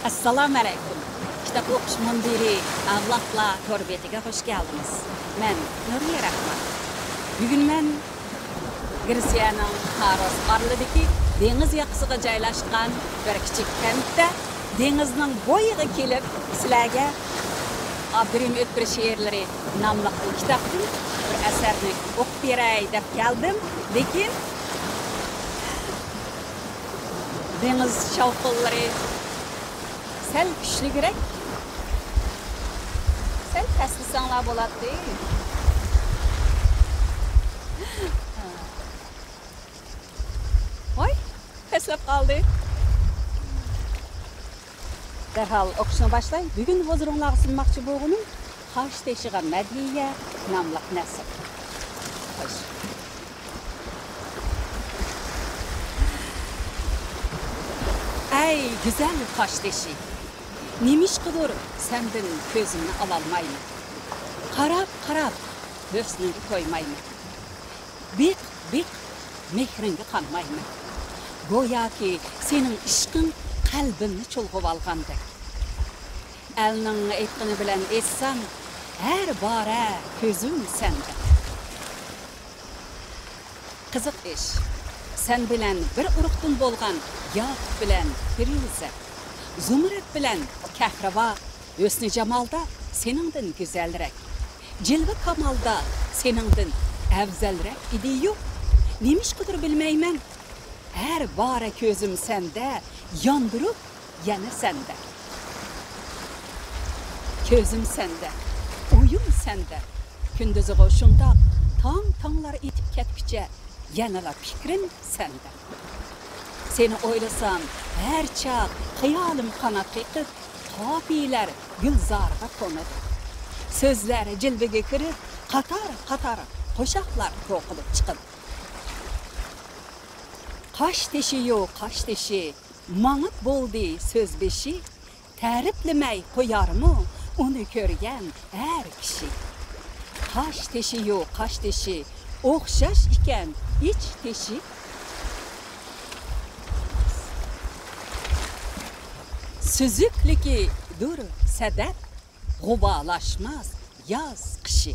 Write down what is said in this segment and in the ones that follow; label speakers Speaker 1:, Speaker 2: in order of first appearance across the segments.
Speaker 1: Assalamu alaikum. Kitap okuş mündiri Avlakla Torbeti'ge hoş geldiniz. Ben Nuriye Rahman. Bugün ben Grisiyanın Taros arlıdaki deniz yakısıga jaylaşkan bir kichik kentde denizning boyiga kelib sizlarga Abdurim Ötbir şeirleri namlı kitaptın bir eserini okup beray deb geldim. Lekin deniz şavqillari sel kuchliroq, sel paslasanglar bo'ladi. Voy, paslab qoldi. Derhal o'qishni boshlang. Bugun huzuringizga sunmoqchi bo'lganim Qosh teshiga Madhiya nomli nasr. Xo'sh. Ey güzel Qosh teshi. Nimişqidir senden ko'zimni ololmayman. Qarab husningga to'ymayman. Bek mehringga qanmayman. Go'yoki sening ishqing qalbimni chulg'ib olgandek. Elning aytqini bilan etsam, har bora ko'zim senda. Qiziq ish. Sen bilan bir urug'dan bo'lgan Yoqut bilan Firuza, Zumrad bilan Kahraba, husni jamolda seningdan go'zalroq. Jilva kamolda seningdan afzalroq edi-yu. Nimişqidir bilmayman. Her bora ko'zim senda, yondirib yana senda. Ko'zim senda, o'yim senda. Kunduzig'i shundoq tonglar etib ketguncha yanala fikrim senda. Seni o'ylasam, her chaq xiyolim qanot qilib, topilar gulzorga qo'nadi. So'zlar jilbiga kirib, qator qo'shoqlar to'qilib chiqadi. Qosh teshi yo'q, qosh teshi, mangib bo'ldi so'z beshi, ta'riflamay qo'yarmi uni ko'rgan har kishi. Qosh teshi yo'q, qosh teshi, o'xshash ekan ich teshi. Süzükliki dur sadaf, g'ubalaşmaz yoz qishi.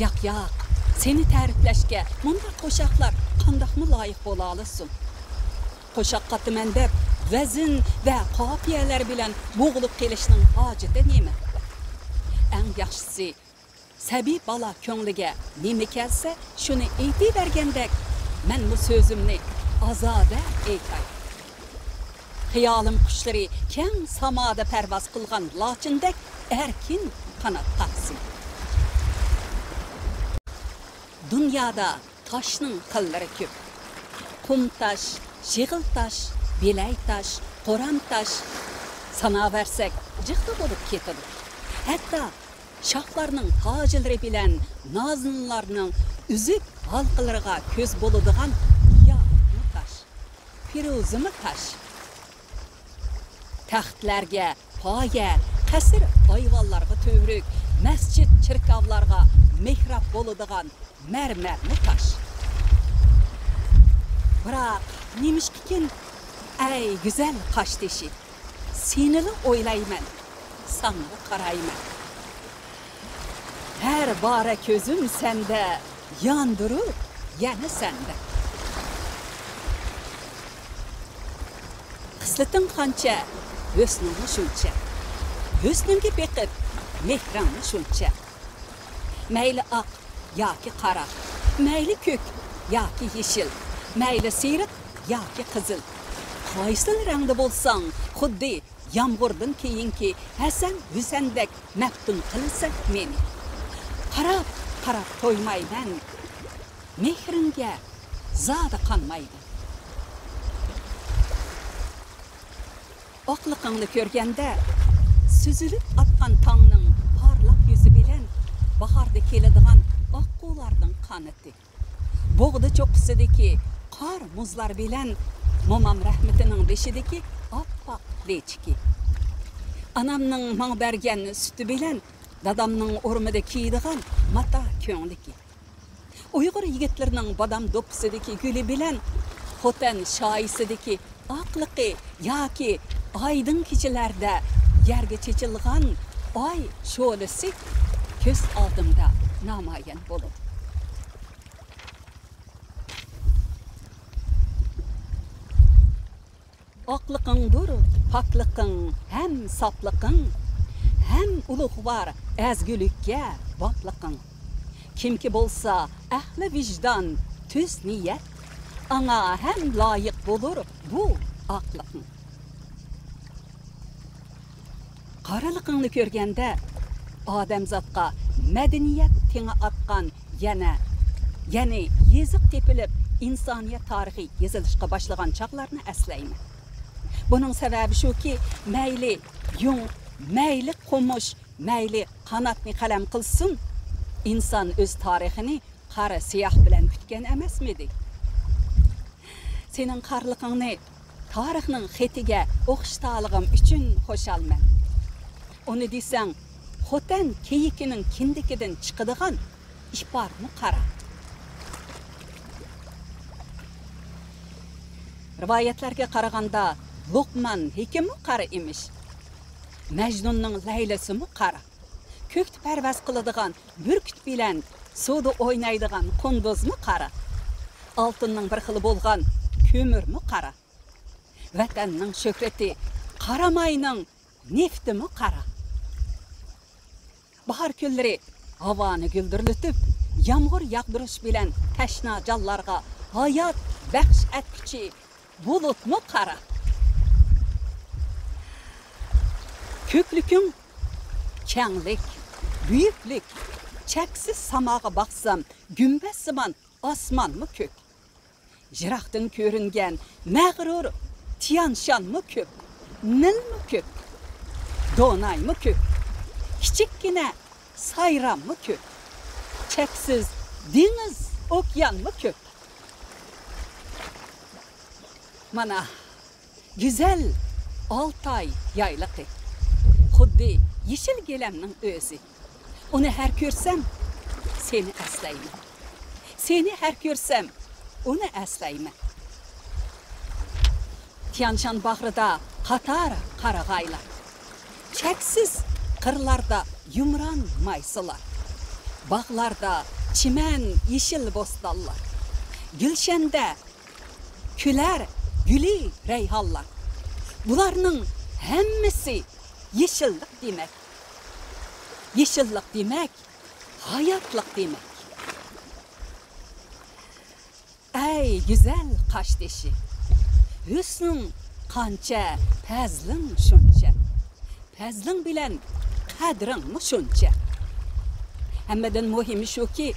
Speaker 1: Yoq, seni ta'riflashga bunda qo'shoqlar qandoqmi loyiq bo'la olasan? Qo'shoqqa deb vazn va qofiyalar bilan bo'g'ilib kelishning hojati nima? Eng yaxshisi, sabi bola ko'ngliga nima kelsa, shuni aytavergandek, men bu so'zimni ozoda aytay. Xiyolim qushlari keng samoda parvoz qilgan lochindek erkin qanot taqsin. Dünyada taşның qillari ko'p. Qum taş, jig'il taş, belay taş, qo'ram taş sanaversak jiqdi bo'lib ketadi. Hatta shohlarning tojilari bilan nozinlarning uzuk halqalariga ko'z bo'ladigan yoqut taş, firuzimi taş. Taxtlarga poya, qasr ayvonlarga to'vrik, masjid chirkavlarga mehrab bo'ladigan mermerli taş. Bırak, nimişkikin, ey güzel Qosh teshi, senili o'ylayman, sana qarayman. Her bora ko'zim senda, yondirib yana senda. Xislating qancha, husning shuncha. Husningga beqib, mehring shuncha. Mayli oq yoki qora, mayli ko'k yoki yeshil, mayli sariq yoki qizil. Qaysi rangda bo'lsang, xuddi yomg'irdan keyinki Hasan Husandek maftun qilsa meni. Qarab to'ymayman. Mehringga zodi qanmaydi. Oqliqingni ko'rganda süzülüp atgan tongning parlaq yuzi bilan bahorda keladigan oqqo'larning qanati. Bo'g'di cho'qqisidagi qor muzlar bilan momam rahmatining beshidagi oppoq lechki. Anamning mang bergan suti bilan dadamning o'rmida kiydigan mata ko'ngliki. Uyg'ur yigitlarining badam do'ppisidagi guli bilan xotin shoyisidagi aqliqi yoki aydın kechalarda yerga chechilgan oy sho'lisi ko'z oldimda namoyon bo'lib. Aqliqingdir, pokliqing, ham sopliqing, ham ulug'vor ezgulikka bopliqing. Kimki bo'lsa ahli vijdon, tuz niyat, anga ham loyiq bo'lur bu aqliqing. Qaraliqingni ko'rganda odamzodga madaniyat tengi atgan ya'ni yeziq tepilib insoniyat tarixi yozilishga boshlagan chaqlarni eslayman. Bunun sebebi shuki, mayli yung, mayli qumush, mayli qanotni qalam qilsin, inson o'z tarixini qora siyoh bilan kutgan emasmidi? Sening qarliqingni tarixning xetiga o'qishtaligim uchun xo'shalman. Onu desang, xo'tan keyikining kindikidan chiqadigan ishparni qara. Rivoyatlarga qaraganda Luqman hikimi qara emish. Majnunning Laylasimi qara. Ko'kni parvaz qiladigan burkut bilan suvda o'ynaydigan qunduzmi qara. Oltinning bir xili bo'lgan ko'mirmi qara. Vatanning shuhrati qaramayning neftimi qara. Bahar kunlari havoni guldirlatib, yomg'ir yog'dirish bilan tashna jonlarga hayot baxsh etuvchi bulutmi qara. Köklükün kenglik, büyüklük, cheksiz samaga baksam, gümbesiman osmon mı kök? Jiraqdan ko'ringan mag'rur Tiyanshan mı kök? Nil mı kök? Donay mı kök? Kichikkina Sayram mı kök? Cheksiz deniz, okyan mı kök? Mana güzel Altay yaylıqı. Xuddi yeşil gelemning o'zi. Uni har ko'rsam, seni eslayman. Seni har ko'rsam, uni eslayman. Tiyanshan bag'rida qator qarag'aylar. Cheksiz qirlarda yumron maysalar. Bog'larda chiman yeşil bo'stonlar. Gulshanda kular guli rayhonlar. Bularning hammasi yeşillik demek. Yeşillik demek, hayatlık demek. Ey güzel qaş deşi, hüsnün qancha, pazlin shuncha. Pazlin bilan qadring mu shuncha. Hammadan muhimi shuki,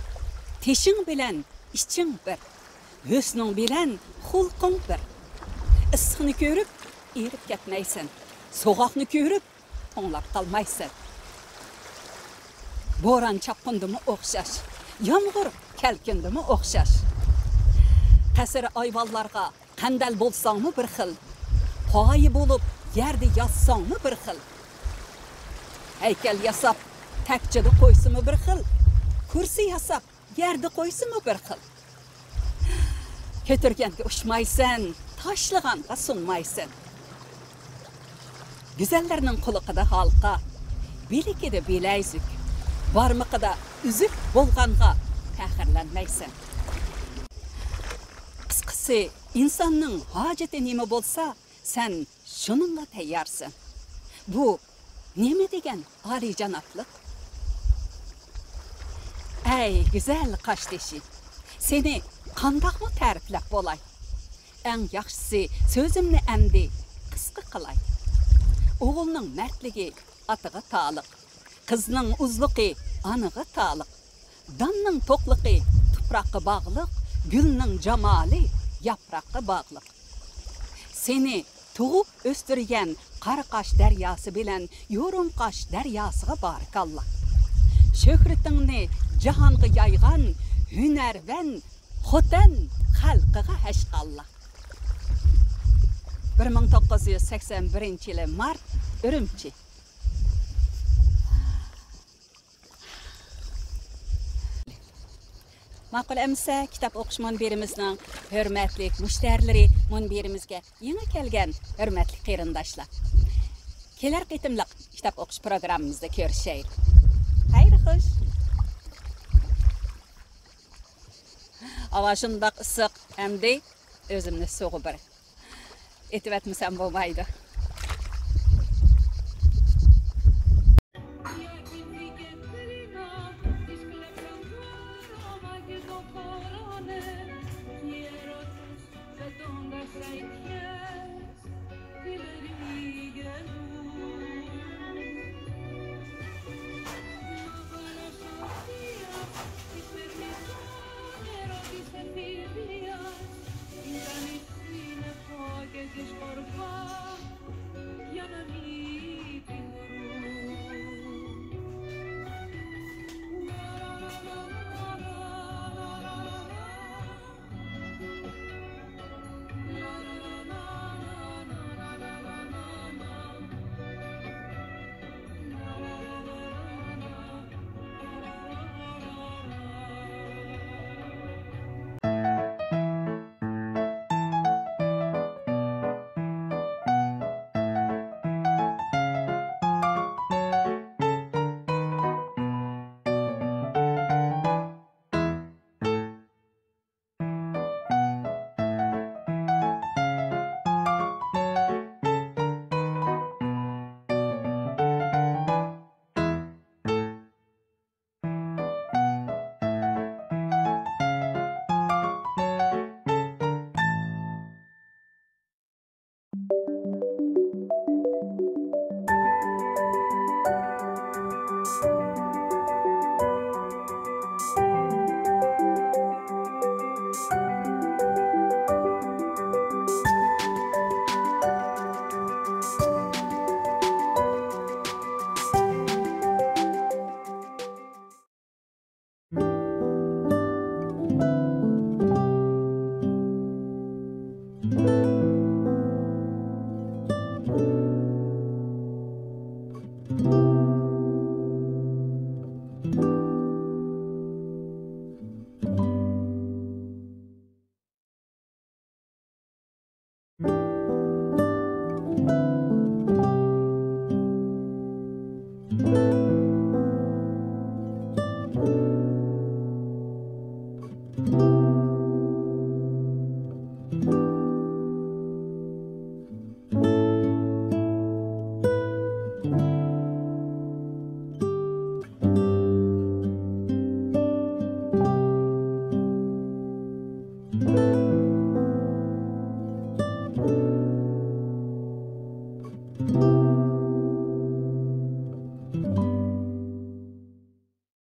Speaker 1: teshing bilan iching bir, hüsnün bilan xulqing bir. Issiqni ko'rib, erib ketmaysan. Soğaqni ko'rib, to'nglab qalmaysan. Bo'ron chaqindimi o'xshash, yomg'ir kelkindimi o'xshash. Qasr ayvallarga qandal bo'lsangmi bir xil, qoyi bo'lib yerda yotsangmi bir xil. Haykal yasab takchida qo'ysimi bir xil, kursi yasab yerda qo'ysimi bir xil. Ko'targanga ushmaysan, tashlaganga sunmaysan. Güzellerinin kuluqida halqa, bilikida bilayzik, barmıqida üzük bolğanğa fəxrlənməysən. Qısqası, insanın haceti nemi bolsa, sen şununla teyyarsın. Bu, nemi degen ali canaplıq? Ey güzel qaş deşi, seni qandaqmı tərifləb bolay? Ən yaxşısı sözümni əmdi qısqı qılay. Oğulның mərtligi atığı taalıq, qızның uzluqi anığı taalıq, danның toqlıqi tupraqı bağlıq, gülның jamali yapraqı bağlıq. Seni tuğup östürgen Qaraqaş dəryası bilən Yorunqaş dəryasıға barikallah. Şöhretingni jahanğı yayğan hünərvən xotan xalqıға həşqallah. 1981 yılı Mart, Ürümçi. Maqul emsa kitap o'qish munbirimizning hurmatli mushtarileri munbirimizga yangi kelgan hurmatli qarindoshlar. Kelar qitimliq kitap o'qish programmamizda ko'rishaylik. Xayr xush. Hava shundoq issiq, hamda o'zimni so'g'i bir. Etibatmisam bo'lmaydi.